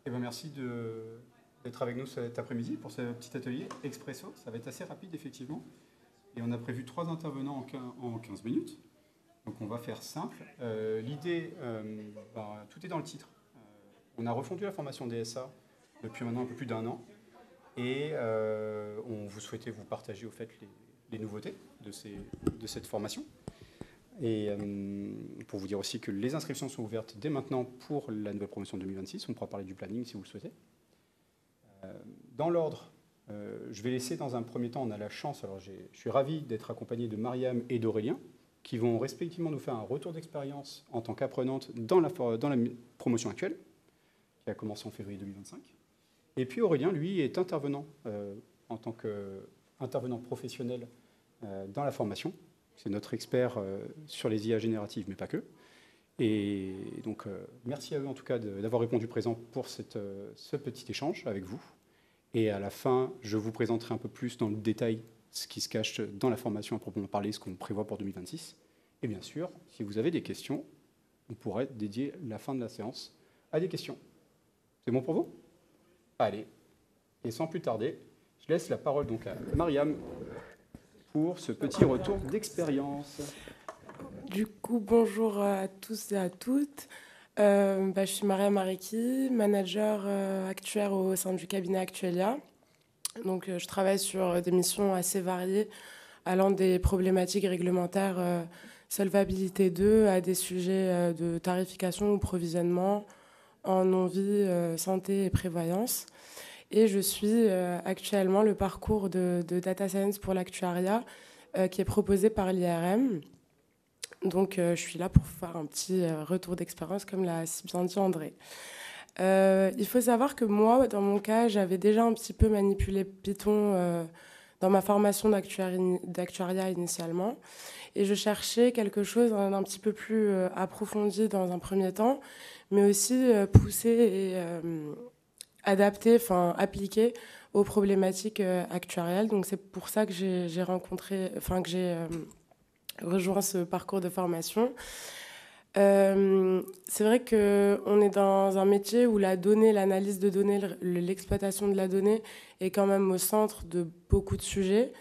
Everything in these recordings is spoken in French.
Eh ben, merci d'être avec nous cet après-midi pour ce petit atelier expresso. Ça va être assez rapide, effectivement. Et on a prévu 3 intervenants en 15 minutes. Donc on va faire simple. L'idée, tout est dans le titre. On a refondu la formation DSA depuis maintenant un peu plus d'1 an. Et on vous souhaitait vous partager au fait les nouveautés de cette formation. Et pour vous dire aussi que les inscriptions sont ouvertes dès maintenant pour la nouvelle promotion 2026. On pourra parler du planning si vous le souhaitez. Dans l'ordre, je vais laisser dans un premier temps, on a la chance, alors je suis ravi d'être accompagné de Mariam et d'Aurélien, qui vont respectivement nous faire un retour d'expérience en tant qu'apprenante dans la promotion actuelle, qui a commencé en février 2025. Et puis Aurélien, lui, est intervenant en tant qu'intervenant professionnel dans la formation. C'est notre expert sur les IA génératives, mais pas que. Et donc, merci à eux en tout cas d'avoir répondu présent pour ce petit échange avec vous. Et à la fin, je vous présenterai un peu plus dans le détail ce qui se cache dans la formation à proprement parler, ce qu'on prévoit pour 2026. Et bien sûr, si vous avez des questions, on pourrait dédier la fin de la séance à des questions. C'est bon pour vous? Allez, et sans plus tarder, je laisse la parole donc à Mariam pour ce petit retour d'expérience. Du coup, bonjour à tous et à toutes. Je suis Mariam Mareki, manager actuaire au sein du cabinet Actuelia. Donc, je travaille sur des missions assez variées, allant des problématiques réglementaires solvabilité 2 à des sujets de tarification ou provisionnement en non-vie, santé et prévoyance. Et je suis actuellement le parcours de Data Science pour l'actuariat qui est proposé par l'IRM. Donc, je suis là pour faire un petit retour d'expérience, comme l'a si bien dit André. Il faut savoir que moi, dans mon cas, j'avais déjà un petit peu manipulé Python dans ma formation d'actuariat initialement. Et je cherchais quelque chose d'un petit peu plus approfondi dans un premier temps, mais aussi poussé et adapté, enfin appliqué aux problématiques actuariales. Donc, c'est pour ça que j'ai rejoint ce parcours de formation. C'est vrai qu'on est dans un métier où la donnée, l'analyse de données, l'exploitation de la donnée est quand même au centre de beaucoup de sujets.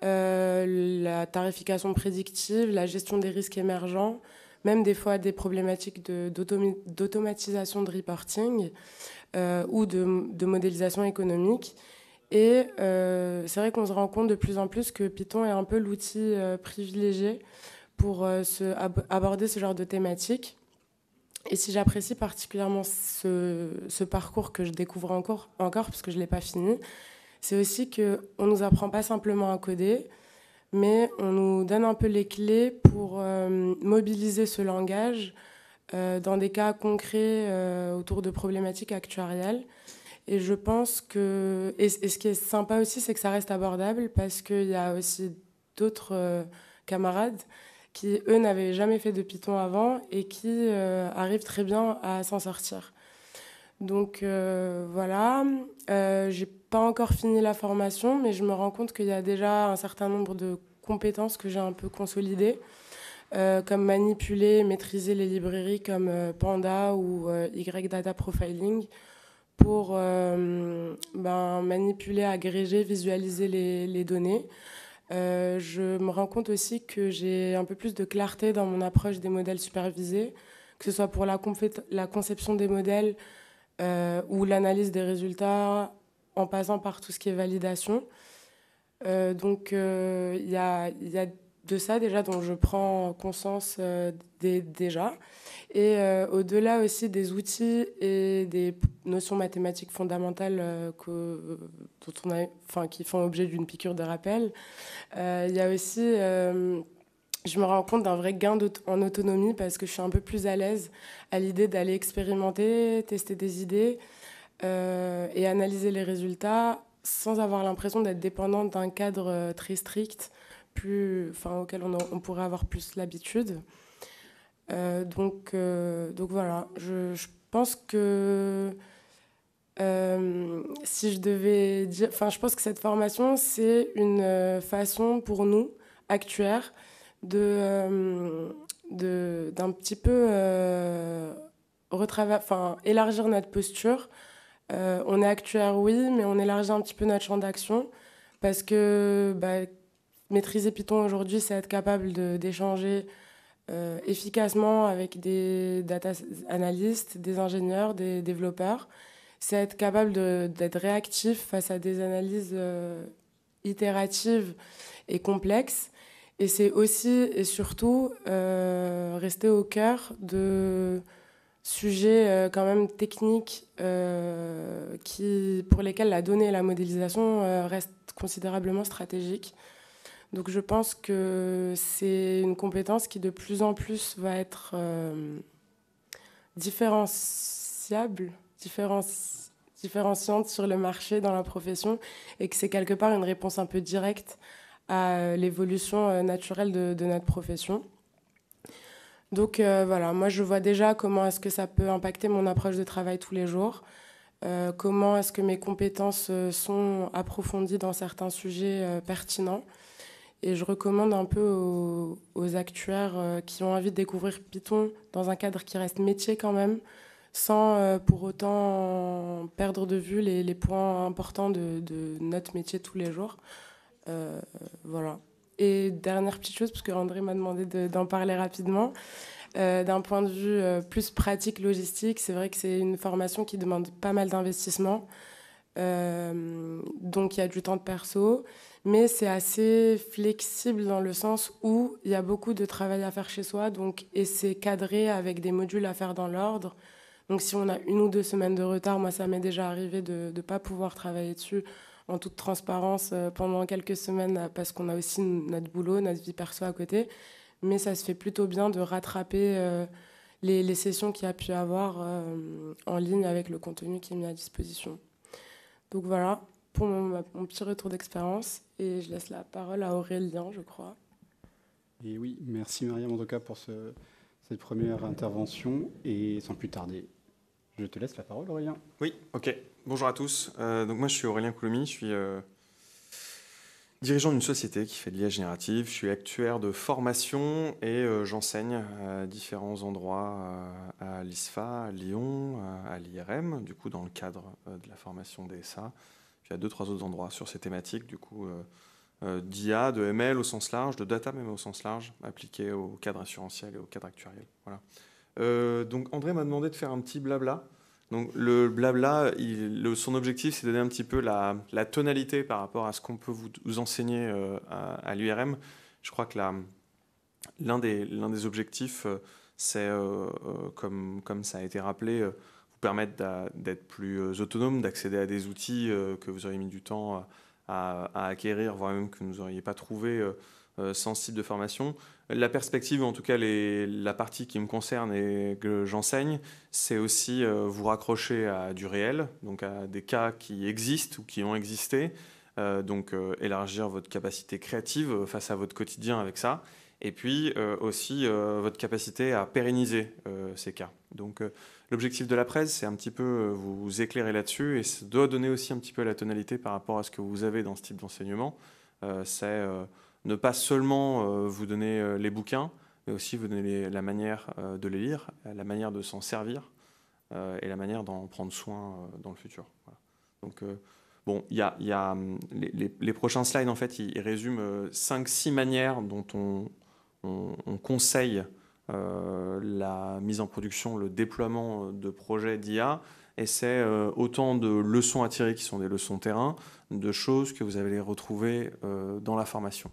La tarification prédictive, la gestion des risques émergents, même des fois des problématiques d'automatisation de reporting ou de modélisation économique. Et c'est vrai qu'on se rend compte de plus en plus que Python est un peu l'outil privilégié pour aborder ce genre de thématiques. Et si j'apprécie particulièrement ce parcours que je découvre encore parce que je ne l'ai pas fini, c'est aussi qu'on ne nous apprend pas simplement à coder, mais on nous donne un peu les clés pour mobiliser ce langage dans des cas concrets autour de problématiques actuariales. Et je pense que... Et ce qui est sympa aussi, c'est que ça reste abordable parce qu'il y a aussi d'autres camarades qui, eux, n'avaient jamais fait de Python avant et qui arrivent très bien à s'en sortir. Donc voilà, j'ai pas encore fini la formation, mais je me rends compte qu'il y a déjà un certain nombre de compétences que j'ai un peu consolidées, comme manipuler, maîtriser les librairies comme Panda ou Y-Data Profiling, pour manipuler, agréger, visualiser les données. Je me rends compte aussi que j'ai un peu plus de clarté dans mon approche des modèles supervisés, que ce soit pour la conception des modèles ou l'analyse des résultats en passant par tout ce qui est validation. Donc il y a de ça déjà dont je prends conscience déjà. Et au-delà aussi des outils et des notions mathématiques fondamentales qui font objet d'une piqûre de rappel, il y a aussi, je me rends compte d'un vrai gain en autonomie parce que je suis un peu plus à l'aise à l'idée d'aller expérimenter, tester des idées et analyser les résultats sans avoir l'impression d'être dépendante d'un cadre très strict auquel on pourrait avoir plus l'habitude. Donc voilà, je pense que si je devais dire... je pense que cette formation, c'est une façon pour nous, actuaires, d'un petit peu élargir notre posture On est actuaire, oui, mais on élargit un petit peu notre champ d'action parce que maîtriser Python aujourd'hui, c'est être capable d'échanger efficacement avec des data analystes, des ingénieurs, des développeurs. C'est être capable d'être réactif face à des analyses itératives et complexes. Et c'est aussi et surtout rester au cœur de sujets quand même techniques pour lesquels la donnée et la modélisation restent considérablement stratégiques. Donc je pense que c'est une compétence qui de plus en plus va être différenciante sur le marché dans la profession et que c'est quelque part une réponse un peu directe à l'évolution naturelle de notre profession. Donc voilà, moi je vois déjà comment est-ce que ça peut impacter mon approche de travail tous les jours, comment est-ce que mes compétences sont approfondies dans certains sujets pertinents. Et je recommande un peu aux actuaires qui ont envie de découvrir Python dans un cadre qui reste métier quand même, sans pour autant perdre de vue les points importants de notre métier tous les jours. Voilà. Et dernière petite chose, parce que André m'a demandé d'en parler rapidement, d'un point de vue plus pratique, logistique, c'est vrai que c'est une formation qui demande pas mal d'investissement. Donc il y a du temps de perso, mais c'est assez flexible dans le sens où il y a beaucoup de travail à faire chez soi, et c'est cadré avec des modules à faire dans l'ordre. Donc si on a 1 ou 2 semaines de retard, moi ça m'est déjà arrivé de ne pas pouvoir travailler dessus en toute transparence pendant quelques semaines parce qu'on a aussi notre boulot, notre vie perso à côté. Mais ça se fait plutôt bien de rattraper les sessions qu'il y a pu avoir en ligne avec le contenu qui est mis à disposition. Donc voilà pour mon petit retour d'expérience et je laisse la parole à Aurélien, je crois. Et oui, merci Mariam en tout cas pour cette première intervention et sans plus tarder, je te laisse la parole Aurélien. Oui, ok. Bonjour à tous. Donc moi je suis Aurélien Couloumi, je suis dirigeant d'une société qui fait de l'IA générative. Je suis actuaire de formation et j'enseigne à différents endroits à l'ISFA, à Lyon, à l'IRM, du coup dans le cadre de la formation DSA. Puis à 2-3 autres endroits sur ces thématiques, du coup d'IA, de ML au sens large, de data même au sens large, appliqué au cadre assurantiel et au cadre actuariel. Voilà. Donc André m'a demandé de faire un petit blabla. Donc le blabla, son objectif, c'est de donner un petit peu la tonalité par rapport à ce qu'on peut vous enseigner à l'URM. Je crois que l'un des objectifs, c'est, comme ça a été rappelé, vous permettre d'être plus autonome, d'accéder à des outils que vous auriez mis du temps à acquérir, voire même que vous n'auriez pas trouvé sans ce type de formation. La perspective, en tout cas la partie qui me concerne et que j'enseigne, c'est aussi vous raccrocher à du réel, donc à des cas qui existent ou qui ont existé, donc élargir votre capacité créative face à votre quotidien avec ça, et puis aussi votre capacité à pérenniser ces cas. Donc l'objectif de la presse, c'est un petit peu vous éclairer là-dessus, et ça doit donner aussi un petit peu la tonalité par rapport à ce que vous avez dans ce type d'enseignement. C'est ne pas seulement vous donner les bouquins, mais aussi vous donner la manière de les lire, la manière de s'en servir et la manière d'en prendre soin dans le futur. Voilà. Donc, bon, il y a les prochains slides, en fait, ils résument 5-6 manières dont on conseille la mise en production, le déploiement de projets d'IA. Et c'est autant de leçons à tirer qui sont des leçons terrain, de choses que vous allez retrouver dans la formation.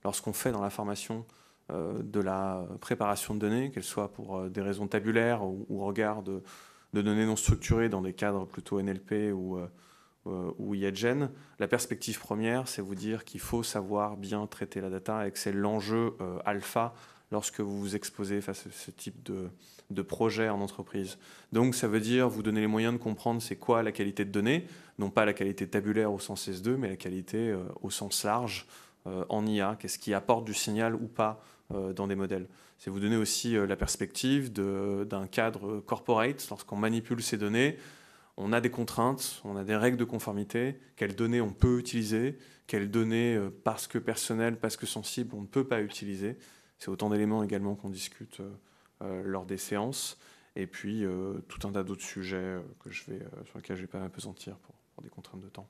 Lorsqu'on fait dans la formation de la préparation de données, qu'elle soit pour des raisons tabulaires ou au regard de données non structurées dans des cadres plutôt NLP ou IAGEN, la perspective première, c'est vous dire qu'il faut savoir bien traiter la data et que c'est l'enjeu alpha lorsque vous vous exposez face à ce type de projet en entreprise. Donc ça veut dire vous donner les moyens de comprendre c'est quoi la qualité de données, non pas la qualité tabulaire au sens S2, mais la qualité au sens large, en IA, qu'est-ce qui apporte du signal ou pas dans des modèles. C'est vous donner aussi la perspective d'un cadre corporate. Lorsqu'on manipule ces données, on a des contraintes, on a des règles de conformité, quelles données on peut utiliser, quelles données, parce que personnelles, parce que sensibles, on ne peut pas utiliser. C'est autant d'éléments également qu'on discute lors des séances. et puis tout un tas d'autres sujets sur lesquels je vais pas m'appesantir pour des contraintes de temps.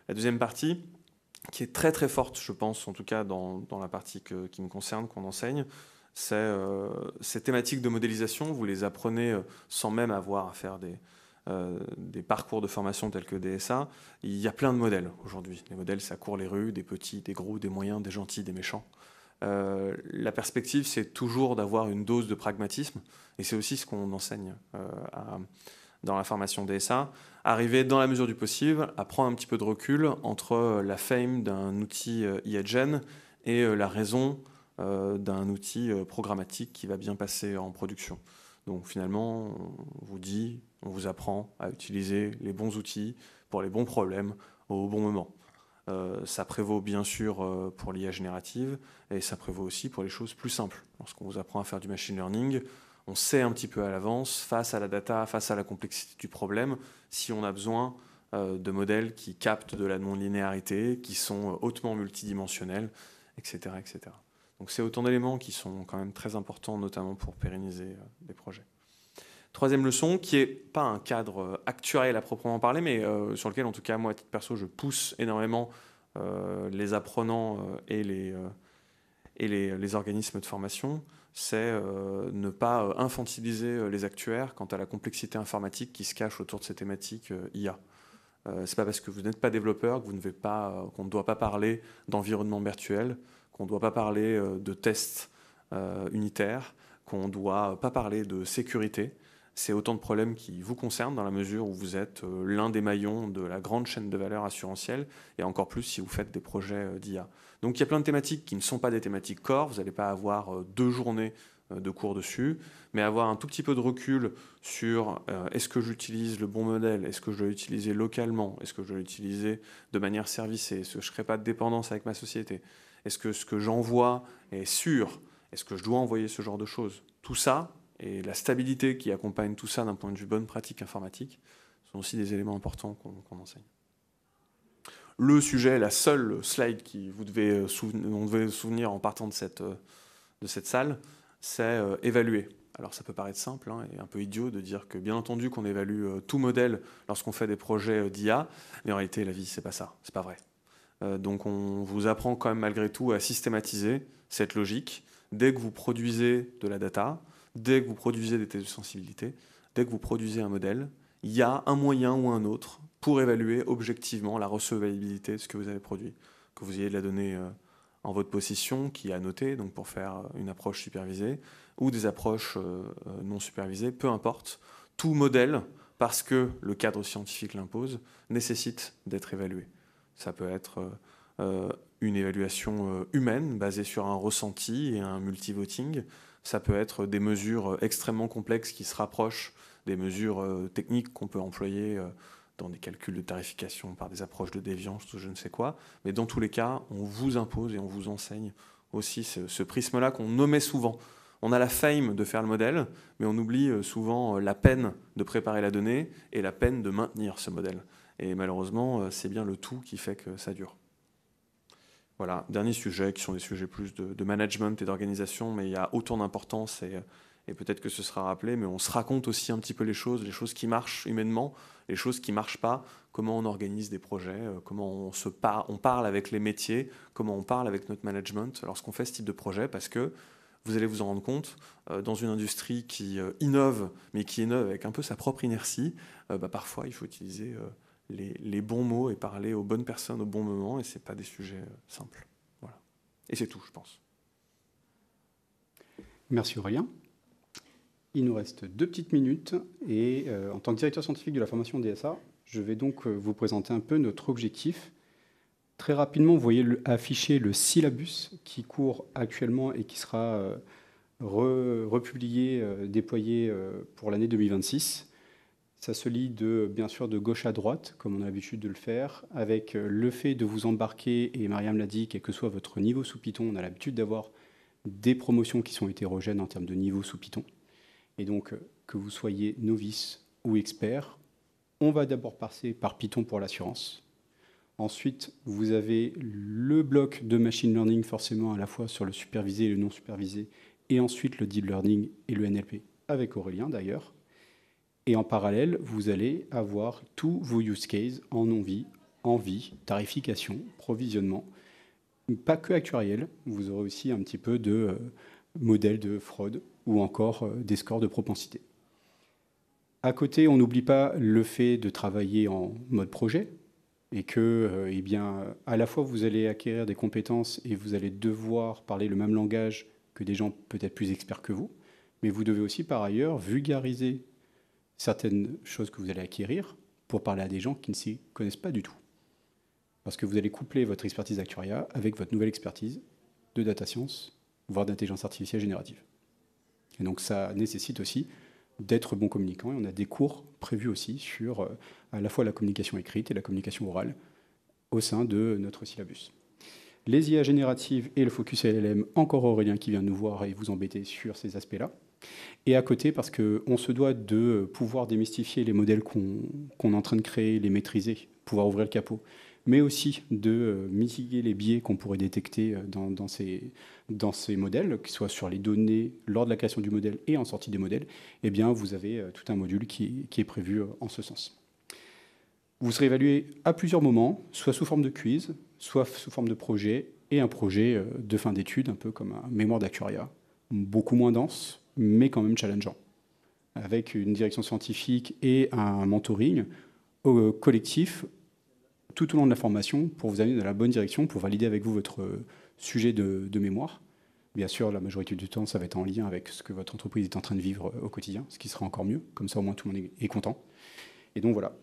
La deuxième partie, qui est très très forte, je pense, en tout cas dans la partie qui me concerne, qu'on enseigne, c'est ces thématiques de modélisation. Vous les apprenez sans même avoir à faire des parcours de formation tels que DSA. Il y a plein de modèles aujourd'hui. Les modèles, ça court les rues, des petits, des gros, des moyens, des gentils, des méchants. La perspective, c'est toujours d'avoir une dose de pragmatisme, et c'est aussi ce qu'on enseigne dans la formation DSA. Arriver, dans la mesure du possible, à prendre un petit peu de recul entre la fame d'un outil IAGEN et la raison d'un outil programmatique qui va bien passer en production. Donc finalement, on vous dit, on vous apprend à utiliser les bons outils pour les bons problèmes au bon moment. Ça prévaut bien sûr pour l'IA générative, et ça prévaut aussi pour les choses plus simples. Lorsqu'on vous apprend à faire du machine learning, on sait un petit peu à l'avance, face à la data, face à la complexité du problème, si on a besoin de modèles qui captent de la non-linéarité, qui sont hautement multidimensionnels, etc., etc. Donc c'est autant d'éléments qui sont quand même très importants, notamment pour pérenniser des projets. Troisième leçon, qui n'est pas un cadre actuariel à proprement parler, mais sur lequel, en tout cas, moi, à titre perso, je pousse énormément les apprenants et les organismes de formation, c'est ne pas infantiliser les actuaires quant à la complexité informatique qui se cache autour de ces thématiques IA. C'est pas parce que vous n'êtes pas développeur que qu'on ne doit pas parler d'environnement virtuel, qu'on ne doit pas parler de tests unitaires, qu'on ne doit pas parler de sécurité. C'est autant de problèmes qui vous concernent dans la mesure où vous êtes l'un des maillons de la grande chaîne de valeur assurantielle, et encore plus si vous faites des projets d'IA. Donc il y a plein de thématiques qui ne sont pas des thématiques core. Vous n'allez pas avoir 2 journées de cours dessus, mais avoir un tout petit peu de recul sur est-ce que j'utilise le bon modèle, est-ce que je dois l'utiliser localement, est-ce que je dois l'utiliser de manière servicée, est-ce que je ne crée pas de dépendance avec ma société, est-ce que ce que j'envoie est sûr, est-ce que je dois envoyer ce genre de choses. Tout ça, et la stabilité qui accompagne tout ça d'un point de vue bonne pratique informatique, sont aussi des éléments importants qu'on enseigne. Le sujet, la seule slide qui on devait souvenir en partant de cette salle, c'est évaluer. Alors ça peut paraître simple et un peu idiot de dire que bien entendu qu'on évalue tout modèle lorsqu'on fait des projets d'IA, mais en réalité la vie c'est pas ça, c'est pas vrai. Donc on vous apprend quand même malgré tout à systématiser cette logique. Dès que vous produisez de la data, dès que vous produisez des tests de sensibilité, dès que vous produisez un modèle, il y a un moyen ou un autre pour évaluer objectivement la recevabilité de ce que vous avez produit. Que vous ayez de la donnée en votre possession qui est annotée, donc pour faire une approche supervisée, ou des approches non supervisées, peu importe. Tout modèle, parce que le cadre scientifique l'impose, nécessite d'être évalué. Ça peut être une évaluation humaine basée sur un ressenti et un multivoting. Ça peut être des mesures extrêmement complexes qui se rapprochent des mesures techniques qu'on peut employer dans des calculs de tarification par des approches de déviance ou je ne sais quoi. Mais dans tous les cas, on vous impose et on vous enseigne aussi ce prisme-là qu'on omet souvent. On a la fame de faire le modèle, mais on oublie souvent la peine de préparer la donnée et la peine de maintenir ce modèle. Et malheureusement, c'est bien le tout qui fait que ça dure. Voilà, dernier sujet, qui sont des sujets plus de management et d'organisation, mais il y a autant d'importance et peut-être que ce sera rappelé, mais on se raconte aussi un petit peu les choses qui marchent humainement, les choses qui ne marchent pas, comment on organise des projets, comment on parle avec les métiers, comment on parle avec notre management lorsqu'on fait ce type de projet, parce que vous allez vous en rendre compte, dans une industrie qui innove, mais qui innove avec un peu sa propre inertie, parfois il faut utiliser les bons mots et parler aux bonnes personnes au bon moment, et ce n'est pas des sujets simples. Voilà. Et c'est tout, je pense. Merci Aurélien. Il nous reste 2 petites minutes, et en tant que directeur scientifique de la formation DSA, je vais donc vous présenter un peu notre objectif. Très rapidement, vous voyez afficher le syllabus qui court actuellement et qui sera republié, déployé pour l'année 2026. Ça se lit bien sûr de gauche à droite, comme on a l'habitude de le faire, avec le fait de vous embarquer, et Mariam l'a dit, quel que soit votre niveau sous Python, on a l'habitude d'avoir des promotions qui sont hétérogènes en termes de niveau sous Python. Et donc, que vous soyez novice ou expert, on va d'abord passer par Python pour l'assurance. Ensuite, vous avez le bloc de machine learning, forcément à la fois sur le supervisé et le non supervisé, et ensuite le deep learning et le NLP. avec Aurélien d'ailleurs. Et en parallèle, vous allez avoir tous vos use cases en envie, tarification, provisionnement, pas que actuariel, vous aurez aussi un petit peu de modèles de fraude ou encore des scores de propensité. À côté, on n'oublie pas le fait de travailler en mode projet et que, eh bien, à la fois, vous allez acquérir des compétences et vous allez devoir parler le même langage que des gens peut-être plus experts que vous, mais vous devez aussi, par ailleurs, vulgariser certaines choses que vous allez acquérir pour parler à des gens qui ne s'y connaissent pas du tout. Parce que vous allez coupler votre expertise d'actuariat avec votre nouvelle expertise de data science, voire d'intelligence artificielle générative. Et donc ça nécessite aussi d'être bon communicant. Et on a des cours prévus aussi sur à la fois la communication écrite et la communication orale au sein de notre syllabus. Les IA génératives et le focus LLM, encore Aurélien qui vient nous voir et vous embêter sur ces aspects-là. Et à côté, parce qu'on se doit de pouvoir démystifier les modèles qu'on est en train de créer, les maîtriser, pouvoir ouvrir le capot, mais aussi de mitiguer les biais qu'on pourrait détecter dans ces modèles, qu'ils soient sur les données lors de la création du modèle et en sortie des modèles, eh bien, vous avez tout un module qui est prévu en ce sens. Vous serez évalué à plusieurs moments, soit sous forme de quiz, soit sous forme de projet, et un projet de fin d'études, un peu comme un mémoire d'actuariat, beaucoup moins dense, mais quand même challengeant, avec une direction scientifique et un mentoring collectif tout au long de la formation pour vous amener dans la bonne direction, pour valider avec vous votre sujet de mémoire. Bien sûr, la majorité du temps, ça va être en lien avec ce que votre entreprise est en train de vivre au quotidien, ce qui sera encore mieux. Comme ça, au moins, tout le monde est content. Et donc, voilà.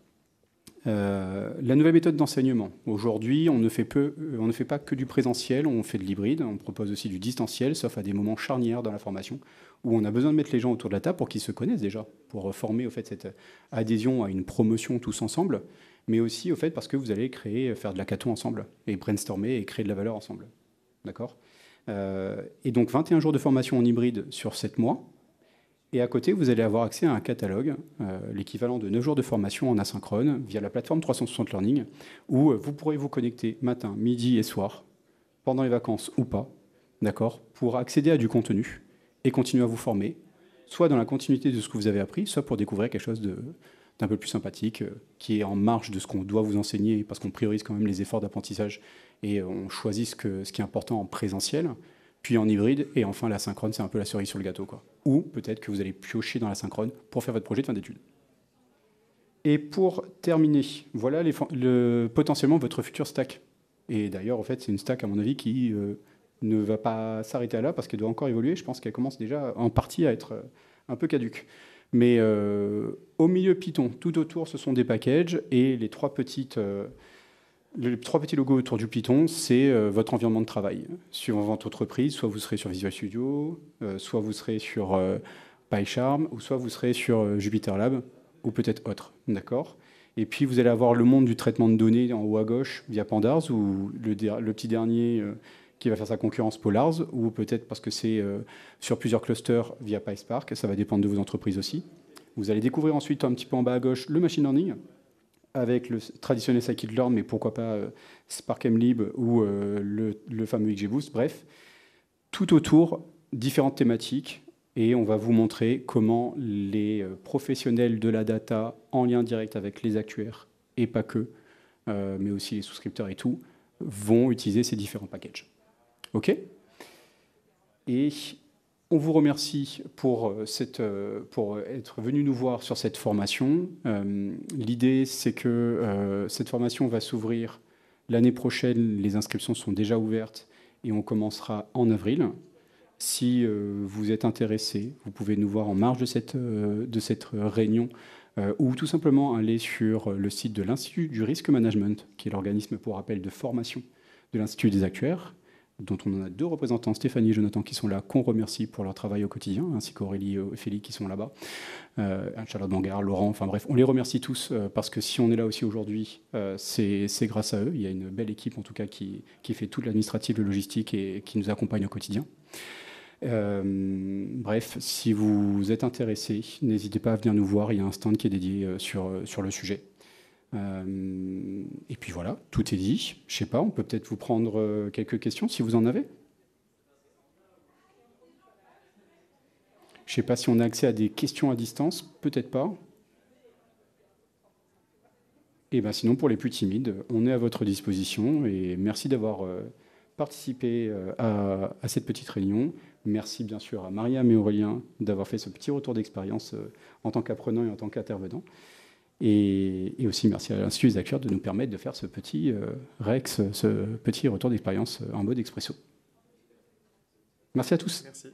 La nouvelle méthode d'enseignement. Aujourd'hui, on ne fait pas que du présentiel, on fait de l'hybride. On propose aussi du distanciel, sauf à des moments charnières dans la formation, où on a besoin de mettre les gens autour de la table pour qu'ils se connaissent déjà, pour former au fait, cette adhésion à une promotion tous ensemble, mais aussi au fait parce que vous allez faire de l'hackathon ensemble, et brainstormer et créer de la valeur ensemble. D'accord ? Et donc 21 jours de formation en hybride sur 7 mois. Et à côté, vous allez avoir accès à un catalogue, l'équivalent de 9 jours de formation en asynchrone, via la plateforme 360 Learning, où vous pourrez vous connecter matin, midi et soir, pendant les vacances ou pas, d'accord, pour accéder à du contenu et continuer à vous former, soit dans la continuité de ce que vous avez appris, soit pour découvrir quelque chose d'un peu plus sympathique, qui est en marge de ce qu'on doit vous enseigner, parce qu'on priorise quand même les efforts d'apprentissage et on choisit ce qui est important en présentiel, puis en hybride, et enfin l'asynchrone, c'est un peu la cerise sur le gâteau, quoi. Ou peut-être que vous allez piocher dans l'asynchrone pour faire votre projet de fin d'études. Et pour terminer, voilà potentiellement votre futur stack. Et d'ailleurs, en fait, c'est une stack, à mon avis, qui ne va pas s'arrêter là, parce qu'elle doit encore évoluer. Je pense qu'elle commence déjà en partie à être un peu caduque. Mais au milieu Python, tout autour, ce sont des packages, et les trois petits logos autour du Python, c'est votre environnement de travail. Sur votre entreprise, soit vous serez sur Visual Studio, soit vous serez sur PyCharm, ou soit vous serez sur Jupyter Lab, ou peut-être autre. D'accord ? Et puis vous allez avoir le monde du traitement de données en haut à gauche via Pandas, ou le petit dernier qui va faire sa concurrence Polars, ou peut-être parce que c'est sur plusieurs clusters via PySpark, ça va dépendre de vos entreprises aussi. Vous allez découvrir ensuite un petit peu en bas à gauche le machine learning, avec le traditionnel scikit-learn, mais pourquoi pas SparkMLib ou le fameux XGBoost, bref. Tout autour, différentes thématiques, et on va vous montrer comment les professionnels de la data, en lien direct avec les actuaires, et pas que, mais aussi les souscripteurs et tout, vont utiliser ces différents packages. OK ? Et on vous remercie pour être venu nous voir sur cette formation. L'idée, c'est que cette formation va s'ouvrir l'année prochaine. Les inscriptions sont déjà ouvertes et on commencera en avril. Si vous êtes intéressé, vous pouvez nous voir en marge de cette réunion ou tout simplement aller sur le site de l'Institut du Risk Management, qui est l'organisme, pour rappel, de formation de l'Institut des actuaires, dont on en a 2 représentants, Stéphanie et Jonathan, qui sont là, qu'on remercie pour leur travail au quotidien, ainsi qu'Aurélie et Ophélie qui sont là-bas, Charlotte Bangar, Laurent, enfin bref, on les remercie tous, parce que si on est là aussi aujourd'hui, c'est grâce à eux. Il y a une belle équipe, en tout cas, qui fait tout l'administratif, le logistique et qui nous accompagne au quotidien. Bref, si vous êtes intéressé, n'hésitez pas à venir nous voir, il y a un stand qui est dédié sur le sujet. Et puis voilà, tout est dit. Je sais pas, on peut peut-être vous prendre quelques questions si vous en avez. Je ne sais pas si on a accès à des questions à distance, peut-être pas. Et ben sinon, pour les plus timides, on est à votre disposition. Et merci d'avoir participé à cette petite réunion. Merci bien sûr à Mariam et Aurélien d'avoir fait ce petit retour d'expérience en tant qu'apprenant et en tant qu'intervenant. Et aussi merci à l'Institut des Acteurs de nous permettre de faire ce petit REX, ce petit retour d'expérience en mode expresso. Merci à tous. Merci.